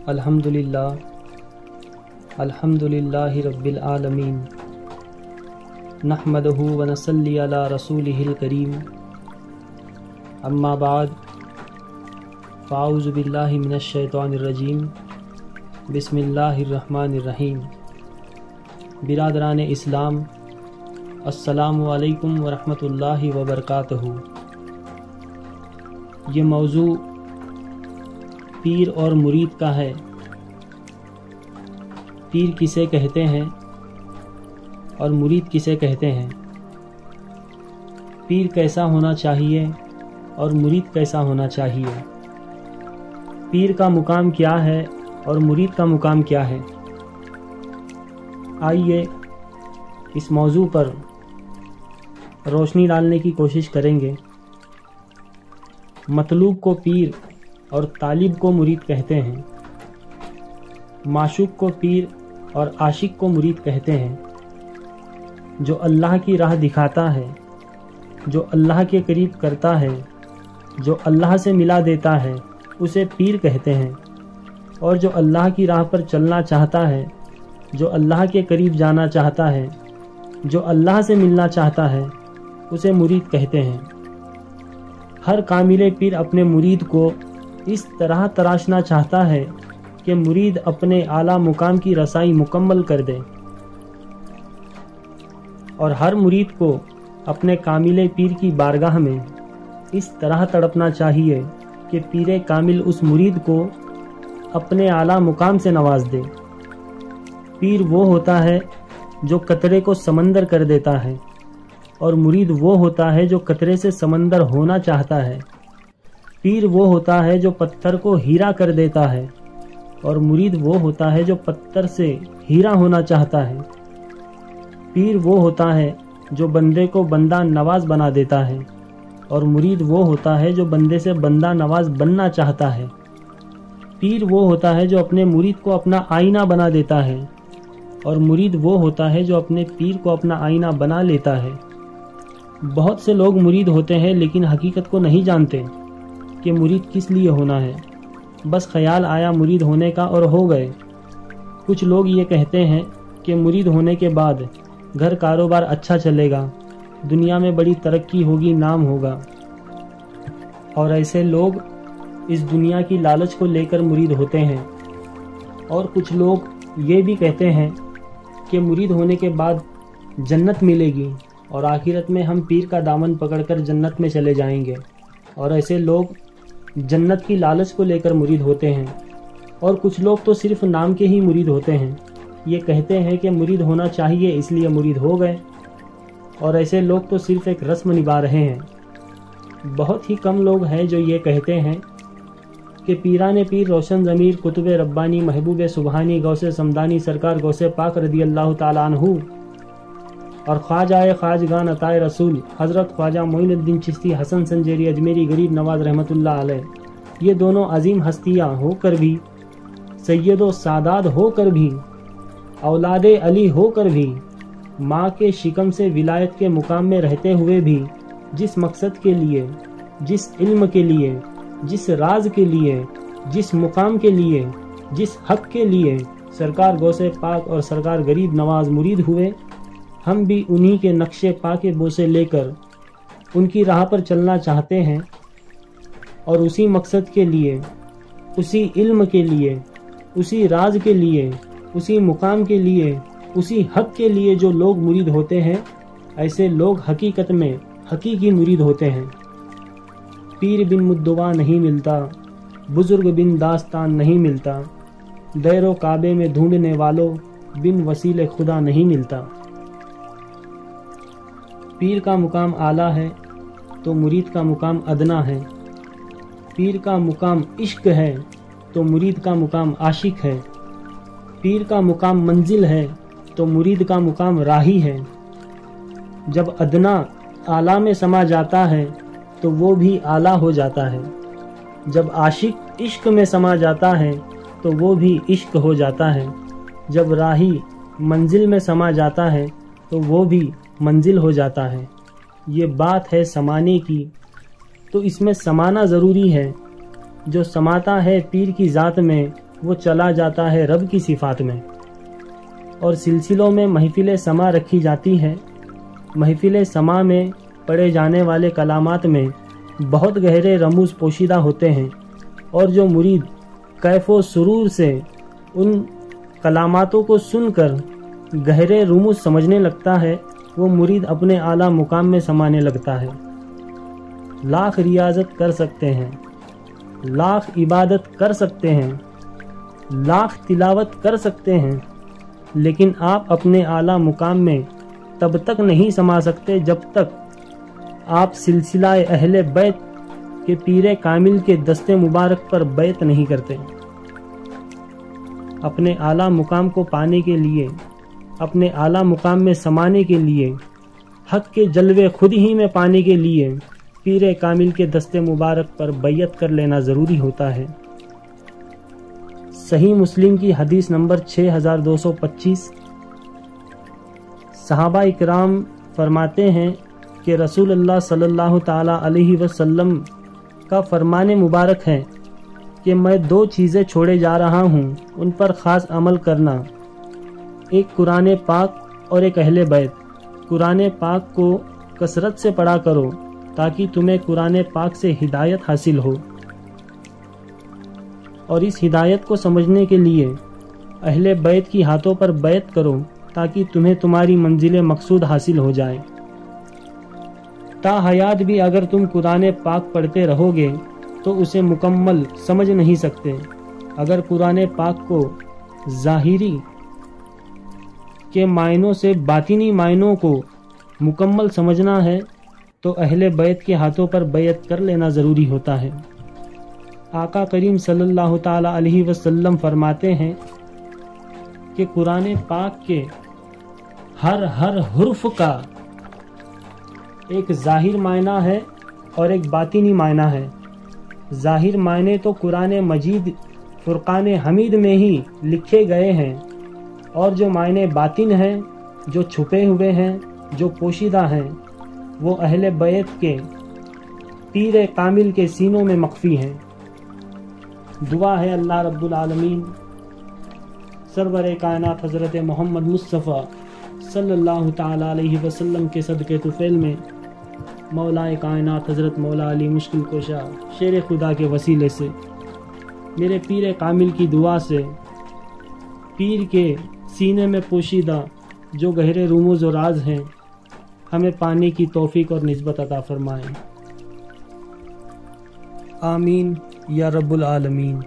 الحمدللہ رب العالمین نحمدہ ونصلی علی رسولہ الکریم اما بعد فاعوذ باللہ من الشیطان الرجیم بسم اللہ الرحمن الرحیم۔ برادران اسلام، السلام علیکم ورحمۃ اللہ وبرکاتہ۔ یہ موضوع پیر اور مرید کا ہے۔ پیر کسے کہتے ہیں اور مرید کسے کہتے ہیں؟ پیر کیسا ہونا چاہیے اور مرید کیسا ہونا چاہیے؟ پیر کا مقام کیا ہے اور مرید کا مقام کیا ہے؟ آئیے اس موضوع پر روشنی ڈالنے کی کوشش کریں گے۔ مطلوب کو پیر اور طالب کو مرید کہتے ہیں۔ معشوق کو پیر اور عاشق کو مرید کہتے ہیں۔ جو اللہ کی راہ دکھاتا ہے، جو اللہ کے قریب کرتا ہے، جو اللہ سے ملا دیتا ہے، اسے پیر کہتے ہیں۔ اور جو اللہ کی راہ پر چلنا چاہتا ہے، جو اللہ کے قریب جانا چاہتا ہے، جو اللہ سے ملنا چاہتا ہے، اسے مرید کہتے ہیں۔ ہر کامل پیر اپنے مرید کو اس طرح تراشنا چاہتا ہے کہ مرید اپنے اعلیٰ مقام کی رسائی مکمل کر دے، اور ہر مرید کو اپنے کامل پیر کی بارگاہ میں اس طرح تڑپنا چاہیے کہ پیر کامل اس مرید کو اپنے اعلیٰ مقام سے نواز دے۔ پیر وہ ہوتا ہے جو قطرے کو سمندر کر دیتا ہے، اور مرید وہ ہوتا ہے جو قطرے سے سمندر ہونا چاہتا ہے۔ پیر وہ ہوتا ہے جو پتھر کو ہیرا کر دیتا ہے، اور مرید وہ ہوتا ہے جو پتھر سے ہیرا ہونا چاہتا ہے۔ پیر وہ ہوتا ہے جو بندے کو بندہ نواز بنا دیتا ہے، اور مرید وہ ہوتا ہے جو بندے سے بندہ نواز بننا چاہتا ہے۔ پیر وہ ہوتا ہے جو اپنے مرید کو اپنا آئینہ بنا دیتا ہے، اور مرید وہ ہوتا ہے جو اپنے پیر کو اپنا آئینہ بنا لیتا ہے۔ بہت سے لوگ مرید ہوتے ہیں لیکن حقیقت کو نہیں جانتے کہ مرید کس لیے ہونا ہے۔ بس خیال آیا مرید ہونے کا اور ہو گئے۔ کچھ لوگ یہ کہتے ہیں کہ مرید ہونے کے بعد گھر کاروبار اچھا چلے گا، دنیا میں بڑی ترقی ہوگی، نام ہوگا۔ اور ایسے لوگ اس دنیا کی لالچ کو لے کر مرید ہوتے ہیں۔ اور کچھ لوگ یہ بھی کہتے ہیں کہ مرید ہونے کے بعد جنت ملے گی، اور آخرت میں ہم پیر کا دامن پکڑ کر جنت میں چلے جائیں گے۔ اور ایسے لوگ جنت کی لالچ کو لے کر مرید ہوتے ہیں۔ اور کچھ لوگ تو صرف نام کے ہی مرید ہوتے ہیں، یہ کہتے ہیں کہ مرید ہونا چاہیے اس لیے مرید ہو گئے۔ اور ایسے لوگ تو صرف ایک رسم نبھا رہے ہیں۔ بہت ہی کم لوگ ہیں جو یہ کہتے ہیں کہ پیران پیر روشن ضمیر قطب ربانی محبوب سبحانی غوث سمدانی سرکار غوث پاک رضی اللہ تعالیٰ عنہ اور خواجہ خواجگان عطا رسول حضرت خواجہ معین الدین چشتی حسن سنجیری اجمیری غریب نواز رحمۃ اللہ علیہ، یہ دونوں عظیم ہستیاں ہو کر بھی، سید و سادات ہو کر بھی، اولاد علی ہو کر بھی، ماں کے شکم سے ولایت کے مقام میں رہتے ہوئے بھی، جس مقصد کے لیے، جس علم کے لیے، جس راز کے لیے، جس مقام کے لیے، جس حق کے لیے سرکار غوث پاک اور سرکار غریب نواز مرید ہوئے، ہم بھی انہی کے نقش پا کے بوسے لے کر ان کی راہ پر چلنا چاہتے ہیں، اور اسی مقصد کے لیے، اسی علم کے لیے، اسی راز کے لیے، اسی مقام کے لیے، اسی حق کے لیے جو لوگ مرید ہوتے ہیں، ایسے لوگ حقیقت میں حقیقی مرید ہوتے ہیں۔ پیر بن مدعا نہیں ملتا، بزرگ بن داستان نہیں ملتا، دیر و کعبے میں ڈھونڈنے والوں بن وسیلے خدا نہیں ملتا۔ پیر کا مقام اعلیٰ ہے تو مرید کا مقام ادنا ہے۔ پیر کا مقام عشق ہے تو مرید کا مقام عاشق ہے۔ پیر کا مقام منزل ہے تو مرید کا مقام راہی ہے۔ جب ادنا اعلیٰ میں سما جاتا ہے تو وہ بھی اعلیٰ ہو جاتا ہے۔ جب عاشق عشق میں سما جاتا ہے تو وہ بھی عشق ہو جاتا ہے۔ جب راہی منزل میں سما جاتا ہے تو وہ بھی منزل ہو جاتا ہے۔ یہ بات ہے سمانے کی، تو اس میں سمانا ضروری ہے۔ جو سماتا ہے پیر کی ذات میں وہ چلا جاتا ہے رب کی صفات میں۔ اور سلسلوں میں محفل سما رکھی جاتی ہے۔ محفل سما میں پڑھے جانے والے کلامات میں بہت گہرے رموز پوشیدہ ہوتے ہیں، اور جو مرید کیف و سرور سے ان کلاماتوں کو سن کر گہرے رموز سمجھنے لگتا ہے، وہ مرید اپنے اعلیٰ مقام میں سمانے لگتا ہے۔ لاکھ ریاضت کر سکتے ہیں، لاکھ عبادت کر سکتے ہیں، لاکھ تلاوت کر سکتے ہیں، لیکن آپ اپنے اعلیٰ مقام میں تب تک نہیں سما سکتے جب تک آپ سلسلہ اہل بیت کے پیر کامل کے دست مبارک پر بیعت نہیں کرتے۔ اپنے اعلیٰ مقام کو پانے کے لیے، اپنے اعلیٰ مقام میں سمانے کے لیے، حق کے جلوے خود ہی میں پانے کے لیے پیر کامل کے دست مبارک پر بیعت کر لینا ضروری ہوتا ہے۔ صحیح مسلم کی حدیث نمبر 6225۔ صحابہ اکرام فرماتے ہیں کہ رسول اللہ صلی اللہ تعالی علیہ وسلم کا فرمان مبارک ہے کہ میں 2 چیزیں چھوڑے جا رہا ہوں، ان پر خاص عمل کرنا، ایک قرآن پاک اور ایک اہل بیت۔ قرآن پاک کو کثرت سے پڑھا کرو تاکہ تمہیں قرآن پاک سے ہدایت حاصل ہو، اور اس ہدایت کو سمجھنے کے لیے اہل بیت کی ہاتھوں پر بیعت کرو تاکہ تمہیں تمہاری منزل مقصود حاصل ہو جائے۔ تا حیات بھی اگر تم قرآن پاک پڑھتے رہو گے تو اسے مکمل سمجھ نہیں سکتے۔ اگر قرآن پاک کو ظاہری کے معنوں سے باطنی معنوں کو مکمل سمجھنا ہے تو اہل بیت کے ہاتھوں پر بیعت کر لینا ضروری ہوتا ہے۔ آقا کریم صلی اللہ تعالی علیہ وسلم فرماتے ہیں کہ قرآن پاک کے ہر حرف کا ایک ظاہر معنی ہے اور ایک باطنی معنی ہے۔ ظاہر معنی تو قرآن مجید فرقان حمید میں ہی لکھے گئے ہیں، اور جو معنی باطن ہیں، جو چھپے ہوئے ہیں، جو پوشیدہ ہیں، وہ اہل بیت کے پیر کامل کے سینوں میں مخفی ہیں۔ دعا ہے اللہ رب العالمین سرور کائنات حضرت محمد مصطفیٰ صلی اللہ تعالی علیہ وسلم کے صدقے طفیل میں مولا کائنات حضرت مولا علی مشکل کشا شیر خدا کے وسیلے سے، میرے پیر کامل کی دعا سے، پیر کے سینے میں پوشیدہ جو گہرے رموز و راز ہیں ہمیں پانے کی توفیق اور نسبت عطا فرمائیں۔ آمین یا رب العالمین۔